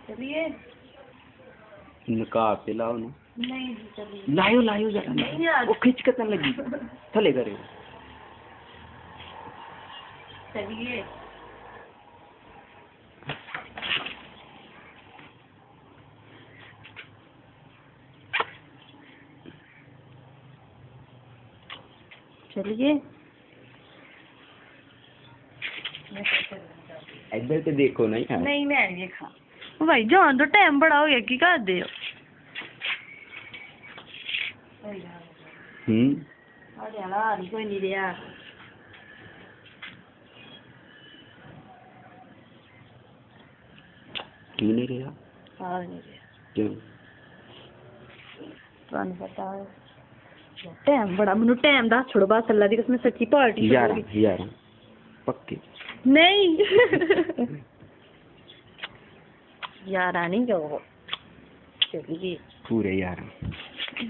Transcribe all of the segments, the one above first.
चलिए नकाब पे लाओ ना। नहीं जी चलिए लायो लायो जरा नहीं यार वो खिंच के तन लगी थले करे चलिए चलिए इधर से देखो नहीं यार। नहीं मैं नहीं देखा भाई जान तो टाइम बड़ा हो गया की कर दे कोई नहीं रहा क्यों नहीं रहा नहीं रहा क्यों ਤੁਹਾਨੂੰ ਪਤਾ टाइम बड़ा मैनू टाइम दस छोड़ो बस अल्लाह दी कसम सच्ची पार्टी 11 पक्के नहीं 11 नहीं जाओ चलिए पूरे 11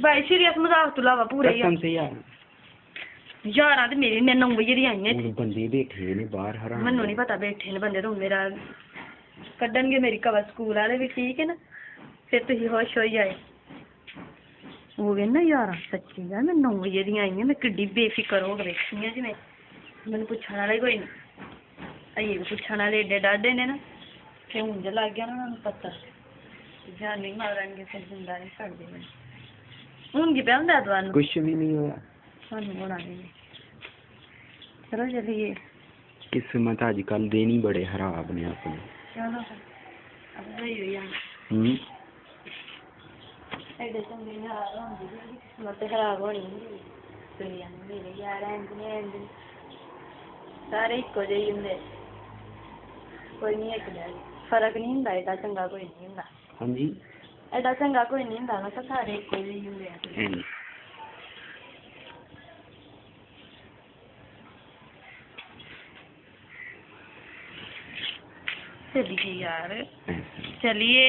भाई सीरियस मजाक तो लावा पूरे कसम से 11 ते मेरी मैं 9 बजे दी आई हां बंदे बैठे ने बाहर हराम मैनू नहीं पता बैठे ने बंदे तो मेरा कड्डणगे मेरी कवर स्कूल वाले भी ठीक है ना फिर तुम होश हो जाए हो गए ना 11 सच्ची यार मैं 9 बजे दी आई हां मैं किड्डी बेफिक्र हो गई है जी मैनू पुछण वाला ही कोई नहीं अजे भी पुछण वाले एडे डाडे ने ना फिर हूं जो लग गया ना उन्होंने पता जान नहीं मारेंगे फिर जिंदा नहीं छड़ देंगे हूं की पे हुंदा तुहानू कुछ भी नहीं होया सानू होना नहीं चलो चलिए किस्मत आजकल देनी बड़े खराब ने अपने चलो अब सही हो जाना एडे चंगे यार होंदी किस्मत खराब होनी दुनिया में मेरे यार एंड सारे इक्को ਜਿਹੇ ਹੁੰਦੇ कोई नहीं एक फर्क नहीं ਹੁੰਦਾ एडा चंगा कोई नहीं ਹੁੰਦਾ हाँ जी एडा चंगा कोई नहीं ਹੁੰਦਾ मैं सारे इक्को ਜਿਹੇ ਹੁੰਦੇ ਆ चलिए यार चलिए